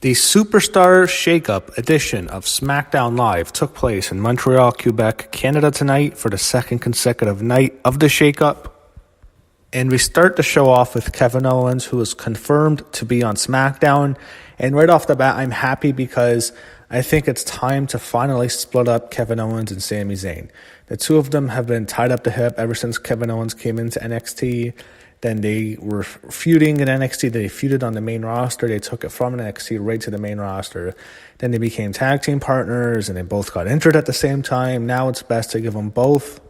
The Superstar Shakeup edition of SmackDown Live took place in Montreal, Quebec, Canada tonight for the second consecutive night of the Shakeup. And we start the show off with Kevin Owens, who is confirmed to be on SmackDown. And right off the bat, I'm happy because I think it's time to finally split up Kevin Owens and Sami Zayn. The two of them have been tied up to hip ever since Kevin Owens came into NXT. Then they were feuding in NXT. They feuded on the main roster. They took it from NXT right to the main roster. Then they became tag team partners, and they both got injured at the same time. Now it's best to give them both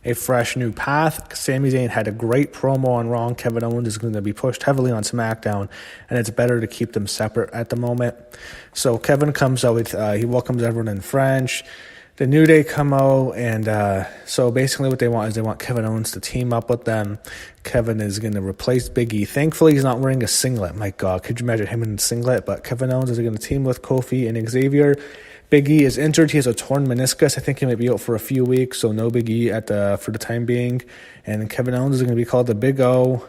a fresh new path. Sami Zayn had a great promo on Raw. Kevin Owens is going to be pushed heavily on SmackDown, and it's better to keep them separate at the moment. So Kevin comes out with, he welcomes everyone in French. The New Day come out, and so basically what they want is they want Kevin Owens to team up with them. Kevin is going to replace Big E. Thankfully, he's not wearing a singlet. My God, could you imagine him in a singlet? But Kevin Owens is going to team with Kofi and Xavier. Big E is injured. He has a torn meniscus. I think he might be out for a few weeks, so no Big E for the time being. And Kevin Owens is going to be called the Big O.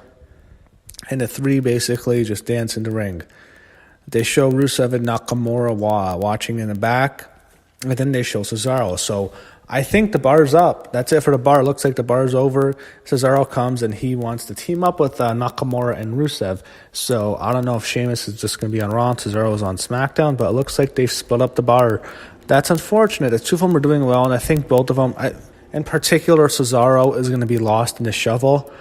And the three basically just dance in the ring. They show Rusev and Nakamura watching in the back. And then they show Cesaro. So I think the bar's up. That's it for the bar. It looks like the bar's over. Cesaro comes and he wants to team up with Nakamura and Rusev. So I don't know if Sheamus is just going to be on Raw and Cesaro is on SmackDown, but it looks like they've split up the bar. That's unfortunate. The two of them are doing well, and I think both of them, in particular Cesaro, is going to be lost in the shuffle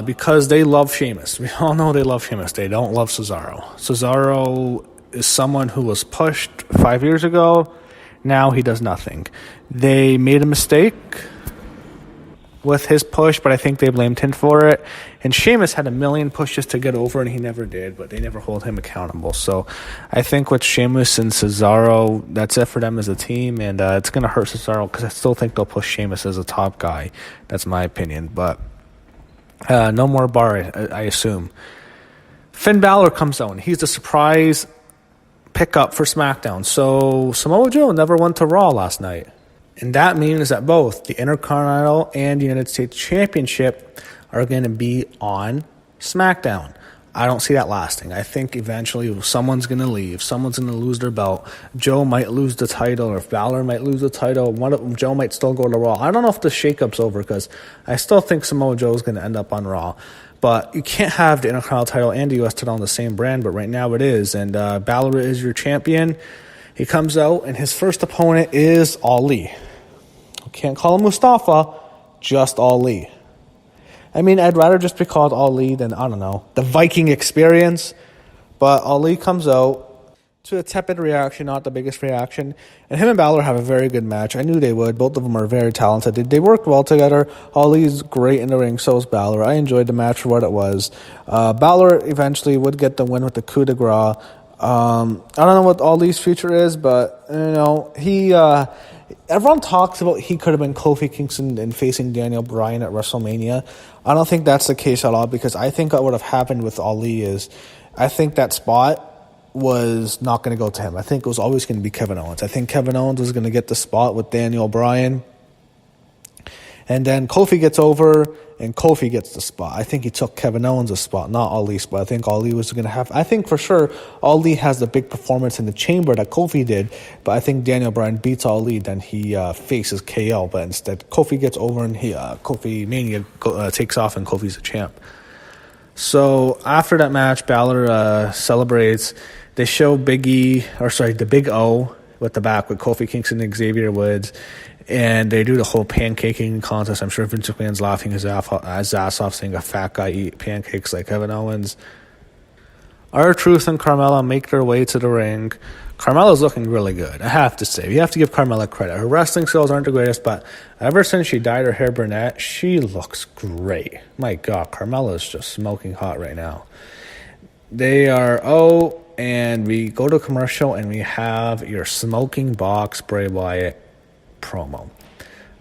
because they love Sheamus. We all know they love Sheamus. They don't love Cesaro. Cesaro is someone who was pushed 5 years ago. Now he does nothing. They made a mistake with his push, but I think they blamed him for it. And Sheamus had a million pushes to get over, and he never did, but they never hold him accountable. So I think with Sheamus and Cesaro, that's it for them as a team, and it's going to hurt Cesaro because I still think they'll push Sheamus as a top guy. That's my opinion, but no more bar, I assume. Finn Balor comes out, and he's the surprise pickup for SmackDown. So Samoa Joe never went to Raw last night. And that means that both the Intercontinental and the United States Championship are going to be on SmackDown. I don't see that lasting. I think eventually someone's going to leave. Someone's going to lose their belt. Joe might lose the title, or if Balor might lose the title. Joe might still go to Raw. I don't know if the shakeup's over because I still think Samoa Joe is going to end up on Raw. But you can't have the Intercontinental title and the U.S. title on the same brand, but right now it is. And Balor is your champion. He comes out, and his first opponent is Ali. Can't call him Mustafa, just Ali. I mean, I'd rather just be called Ali than, I don't know, the Viking Experience. But Ali comes out to a tepid reaction, not the biggest reaction. And him and Balor have a very good match. I knew they would. Both of them are very talented. They work well together. Ali's great in the ring, so is Balor. I enjoyed the match for what it was. Balor eventually would get the win with the coup de grace. I don't know what Ali's future is, but, you know, everyone talks about he could have been Kofi Kingston and facing Daniel Bryan at WrestleMania. I don't think that's the case at all, because I think what would have happened with Ali is I think that spot was not going to go to him. I think it was always going to be Kevin Owens. I think Kevin Owens was going to get the spot with Daniel Bryan. And then Kofi gets over, and Kofi gets the spot. I think he took Kevin Owens' spot, not Ali's spot. I think Ali was going to have... I think for sure Ali has the big performance in the chamber that Kofi did, but I think Daniel Bryan beats Ali, then he faces KO. But instead, Kofi gets over, and Kofi Mania takes off, and Kofi's a champ. So after that match, Balor celebrates. They show the Big O with the back with Kofi Kingston and Xavier Woods. And they do the whole pancaking contest. I'm sure Vince McMahon's laughing his ass off, saying a fat guy eat pancakes like Kevin Owens. R-Truth and Carmella make their way to the ring. Carmella's looking really good, I have to say. You have to give Carmella credit. Her wrestling skills aren't the greatest, but ever since she dyed her hair brunette, she looks great. My God, Carmella's just smoking hot right now. And we go to commercial, and we have your smoking box Bray Wyatt promo.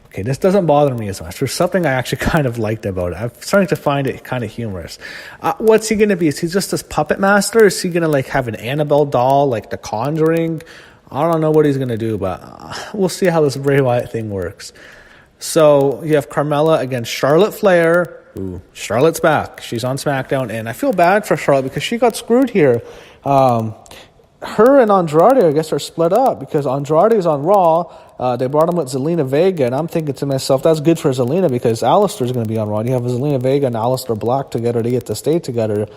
Okay, this doesn't bother me as much. There's something I actually kind of liked about it. I'm starting to find it kind of humorous. What's he going to be? Is he just this puppet master? Is he going to have an Annabelle doll like The Conjuring? I don't know what he's going to do, but we'll see how this Bray Wyatt thing works. So you have Carmella against Charlotte Flair. Ooh, Charlotte's back. She's on SmackDown, and I feel bad for Charlotte because she got screwed here. her and Andrade, I guess, are split up because Andrade's on Raw. They brought him with Zelina Vega, and I'm thinking to myself, that's good for Zelina because Aleister's going to be on Raw. You have Zelina Vega and Aleister Black together. They get to stay together.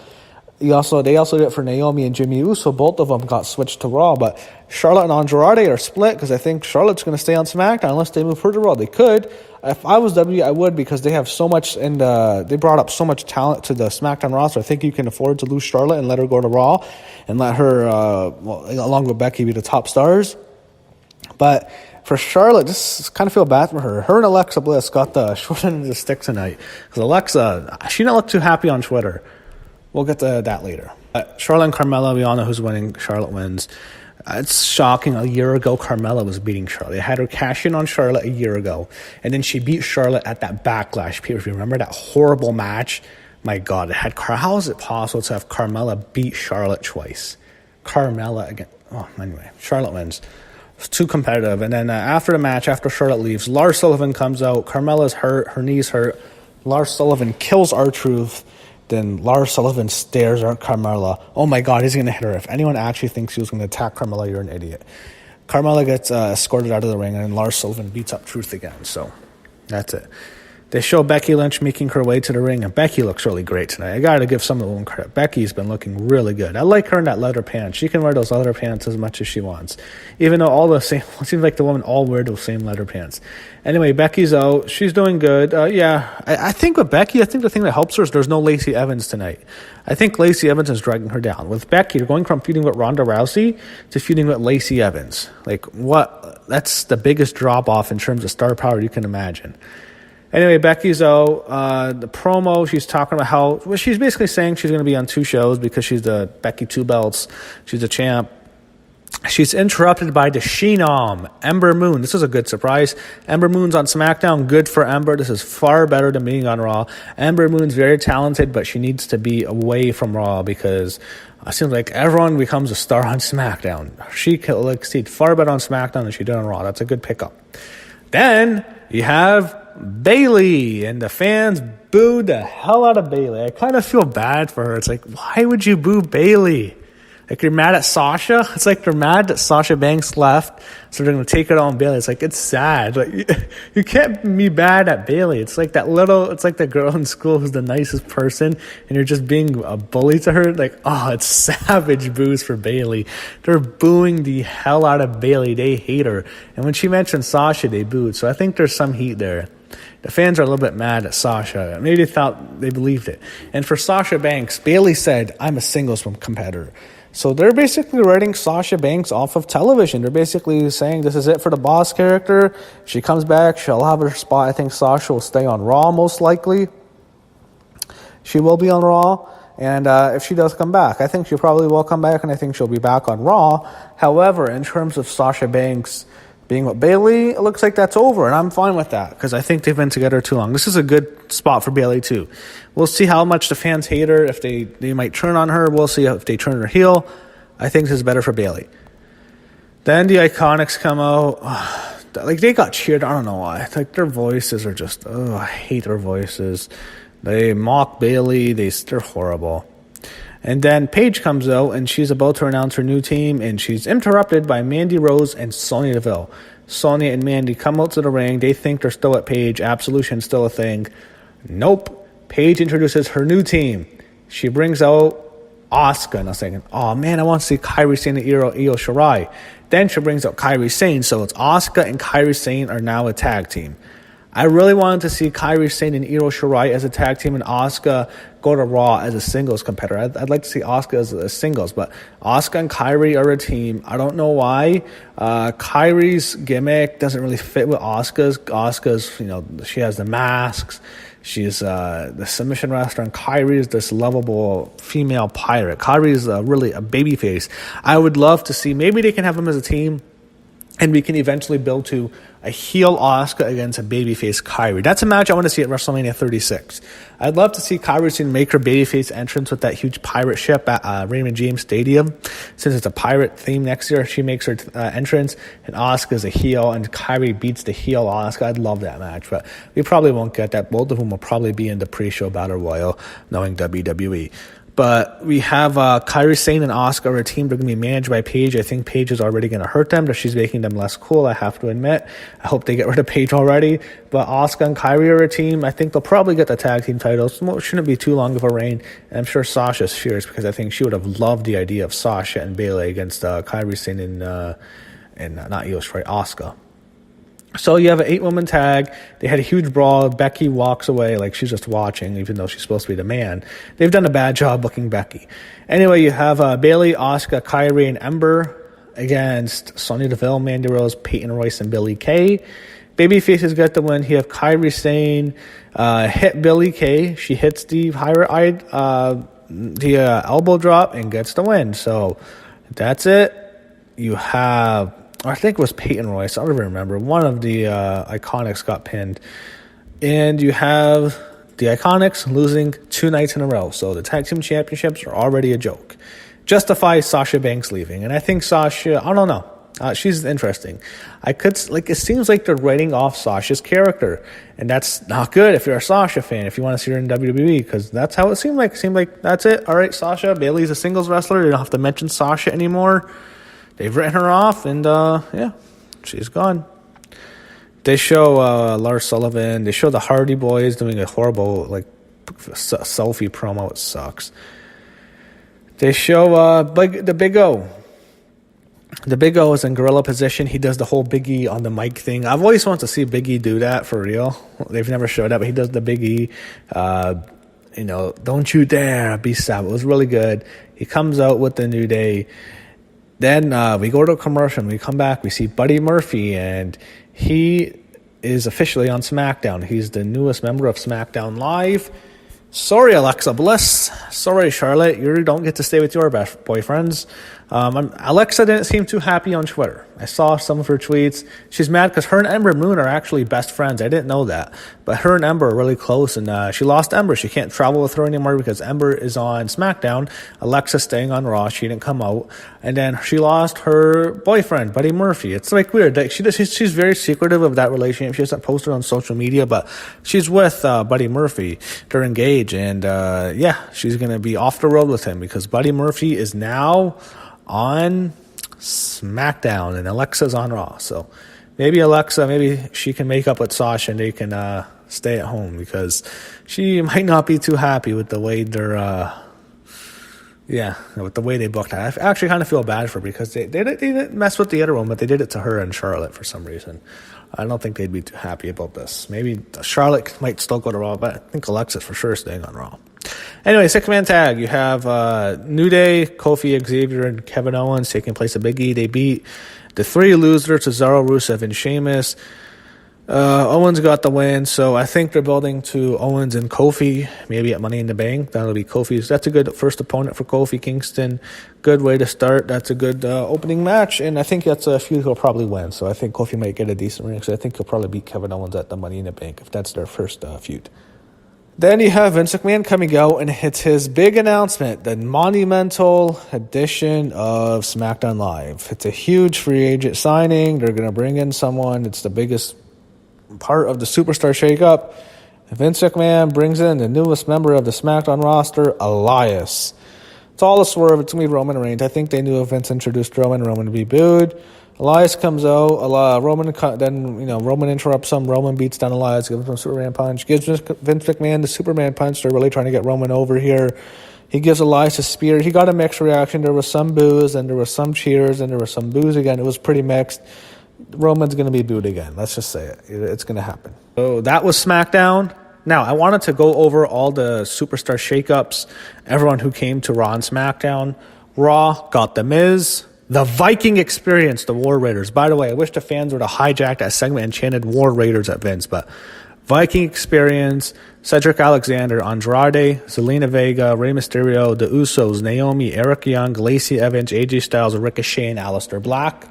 They also did it for Naomi and Jimmy Uso. Both of them got switched to Raw, but Charlotte and Andrade are split because I think Charlotte's going to stay on SmackDown unless they move her to Raw. They could. If I was W, I would because they have so much, and they brought up so much talent to the SmackDown roster. I think you can afford to lose Charlotte and let her go to Raw and let her, along with Becky, be the top stars. But for Charlotte, just kind of feel bad for her. Her and Alexa Bliss got the short end of the stick tonight because Alexa, she didn't look too happy on Twitter. We'll get to that later. Charlotte and Carmella, we all know who's winning. Charlotte wins. It's shocking. A year ago, Carmella was beating Charlotte. They had her cash in on Charlotte a year ago. And then she beat Charlotte at that Backlash pay-per-view. Remember that horrible match? My God, how is it possible to have Carmella beat Charlotte twice? Carmella again. Oh, anyway, Charlotte wins. It's too competitive. And then after the match, after Charlotte leaves, Lars Sullivan comes out. Carmella's hurt. Her knee's hurt. Lars Sullivan kills R-Truth. Then Lars Sullivan stares at Carmella. Oh my God, he's going to hit her. If anyone actually thinks he was going to attack Carmella, you're an idiot. Carmella gets escorted out of the ring, and then Lars Sullivan beats up Truth again. So that's it. They show Becky Lynch making her way to the ring, and Becky looks really great tonight. I got to give some of the women credit. Becky's been looking really good. I like her in that leather pants. She can wear those leather pants as much as she wants. Even though it seems like the women all wear those same leather pants. Anyway, Becky's out. She's doing good. I think with Becky, I think the thing that helps her is there's no Lacey Evans tonight. I think Lacey Evans is dragging her down. With Becky, you're going from feuding with Ronda Rousey to feuding with Lacey Evans. Like, what? That's the biggest drop-off in terms of star power you can imagine. Anyway, Becky's out. The promo, she's talking about how... she's basically saying she's going to be on 2 shows because she's the Becky 2 belts. She's a champ. She's interrupted by the Phenom, Ember Moon. This is a good surprise. Ember Moon's on SmackDown. Good for Ember. This is far better than being on Raw. Ember Moon's very talented, but she needs to be away from Raw because it seems like everyone becomes a star on SmackDown. She can succeed far better on SmackDown than she did on Raw. That's a good pickup. Then you have Bayley, and the fans booed the hell out of Bayley. I kind of feel bad for her. It's like, why would you boo Bayley? Like, you're mad at Sasha? It's like they're mad that Sasha Banks left, so they're going to take it on Bayley. It's like, it's sad. Like, you can't be mad at Bayley. It's like it's like the girl in school who's the nicest person, and you're just being a bully to her. Like, oh, it's savage boos for Bayley. They're booing the hell out of Bayley. They hate her. And when she mentioned Sasha, they booed. So I think there's some heat there. The fans are a little bit mad at Sasha. Maybe they thought they believed it. And for Sasha Banks, Bayley said, I'm a singles competitor. So they're basically writing Sasha Banks off of television. They're basically saying this is it for the boss character. If she comes back, she'll have her spot. I think Sasha will stay on Raw most likely. She will be on Raw. And if she does come back, I think she probably will come back, and I think she'll be back on Raw. However, in terms of Sasha Banks being with Bayley, it looks like that's over, and I'm fine with that because I think they've been together too long. This is a good spot for Bayley too. We'll see how much the fans hate her. If they might turn on her, we'll see if they turn her heel. I think this is better for Bayley. Then the Iconics come out. Like, they got cheered. I don't know why. Like, their voices are just, I hate their voices. They mock Bayley. They're horrible. And then Paige comes out, and she's about to announce her new team, and she's interrupted by Mandy Rose and Sonya Deville. Sonya and Mandy come out to the ring. They think they're still at Paige. Absolution's still a thing. Nope. Paige introduces her new team. She brings out Asuka. And I was thinking, oh man, I want to see Kairi Sane and Io Shirai. Then she brings out Kairi Sane. So it's Asuka and Kairi Sane are now a tag team. I really wanted to see Kairi Sane and Io Shirai as a tag team and Asuka go to Raw as a singles competitor. I'd like to see Asuka as a singles, but Asuka and Kairi are a team. I don't know why. Kairi's gimmick doesn't really fit with Asuka's. Asuka's, she has the masks. She's the submission wrestler, and Kairi is this lovable female pirate. Kairi is really a babyface. I would love to see, maybe they can have them as a team, and we can eventually build to a heel Asuka against a babyface Kairi. That's a match I want to see at WrestleMania 36. I'd love to see Kairi make her babyface entrance with that huge pirate ship at Raymond James Stadium. Since it's a pirate theme next year, she makes her entrance, and Asuka's a heel, and Kairi beats the heel Asuka. I'd love that match, but we probably won't get that. Both of them will probably be in the pre-show Battle Royal, knowing WWE. But we have Kairi Sane and Asuka are a team. They're going to be managed by Paige. I think Paige is already going to hurt them, but she's making them less cool, I have to admit. I hope they get rid of Paige already. But Asuka and Kairi are a team. I think they'll probably get the tag team titles. It shouldn't be too long of a reign. And I'm sure Sasha's fierce because I think she would have loved the idea of Sasha and Bayley against Kairi Sane and not Io Shirai, Asuka. So you have an 8-woman tag. They had a huge brawl. Becky walks away like she's just watching, even though she's supposed to be the man. They've done a bad job booking Becky. Anyway, you have Bayley, Asuka, Kyrie, and Ember against Sonya Deville, Mandy Rose, Peyton Royce, and Billie Kay. Babyfaces get the win. You have Kyrie Sane hit Billie Kay. She hits the elbow drop and gets the win. So that's it. You have... I think it was Peyton Royce. I don't even remember. One of the Iconics got pinned. And you have the Iconics losing 2 nights in a row. So the Tag Team Championships are already a joke. Justify Sasha Banks leaving. And I think Sasha, I don't know. She's interesting. It seems like they're writing off Sasha's character. And that's not good if you're a Sasha fan, if you want to see her in WWE, because that's how it seemed like. It seemed like that's it. All right, Sasha. Bayley's a singles wrestler. You don't have to mention Sasha anymore. They've written her off, and she's gone. They show Lars Sullivan. They show the Hardy Boys doing a horrible selfie promo. It sucks. They show the Big O. The Big O is in gorilla position. He does the whole Big E on the mic thing. I've always wanted to see Big E do that for real. They've never showed that, but he does the Big E. Don't you dare be sad. It was really good. He comes out with the New Day. Then we go to a commercial, and we come back. We see Buddy Murphy, and he is officially on SmackDown. He's the newest member of SmackDown Live. Sorry, Alexa Bliss. Sorry, Charlotte. You don't get to stay with your boyfriends. Alexa didn't seem too happy on Twitter. I saw some of her tweets. She's mad because her and Ember Moon are actually best friends. I didn't know that. But her and Ember are really close, and she lost Ember. She can't travel with her anymore because Ember is on SmackDown. Alexa's staying on Raw. She didn't come out. And then she lost her boyfriend, Buddy Murphy. It's weird. She's very secretive of that relationship. She doesn't post it on social media, but she's with Buddy Murphy. They're engaged, and she's going to be off the road with him because Buddy Murphy is now on SmackDown and Alexa's on Raw. So maybe she can make up with Sasha and they can stay at home because she might not be too happy with the way they're with the way they booked her. I actually kind of feel bad for her because they didn't mess with the other one, but they did it to her and Charlotte for some reason. I don't think they'd be too happy about this. Maybe Charlotte might still go to Raw, but I think Alexa's for sure staying on Raw. Anyway, 6-man tag. You have New Day, Kofi, Xavier, and Kevin Owens taking place at Big E. They beat the 3 losers, Cesaro, Rusev, and Sheamus. Owens got the win, so I think they're building to Owens and Kofi, maybe at Money in the Bank. That'll be Kofi's. That's a good first opponent for Kofi Kingston. Good way to start. That's a good opening match, and I think that's a feud he'll probably win. So I think Kofi might get a decent ring, so I think he'll probably beat Kevin Owens at the Money in the Bank if that's their first feud. Then you have Vince McMahon coming out, and it's his big announcement, the monumental edition of SmackDown Live. It's a huge free agent signing. They're going to bring in someone. It's the biggest part of the Superstar Shakeup. Vince McMahon brings in the newest member of the SmackDown roster, Elias. It's all a swerve. It's going to be Roman Reigns. I think they knew if Vince introduced Roman would be booed. Elias comes out. Roman interrupts him. Roman beats down Elias, gives him a Superman punch. Gives Vince McMahon the Superman punch. They're really trying to get Roman over here. He gives Elias a spear. He got a mixed reaction. There was some boos, and there was some cheers, and there was some boos again. It was pretty mixed. Roman's going to be booed again. Let's just say it. It's going to happen. So that was SmackDown. Now, I wanted to go over all the Superstar Shakeups, everyone who came to Raw and SmackDown. Raw got The Miz. The Viking Experience, the War Raiders. By the way, I wish the fans would have hijacked that segment and chanted War Raiders at Vince, but Viking Experience, Cedric Alexander, Andrade, Zelina Vega, Rey Mysterio, The Usos, Naomi, Eric Young, Lacey Evans, AJ Styles, Ricochet, and Aleister Black.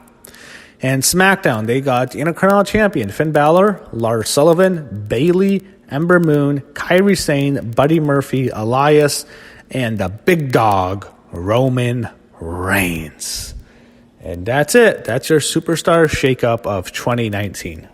And SmackDown, they got the Intercontinental Champion, Finn Balor, Lars Sullivan, Bayley, Ember Moon, Kairi Sane, Buddy Murphy, Elias, and the big dog, Roman Reigns. And that's it. That's your Superstar Shakeup of 2019.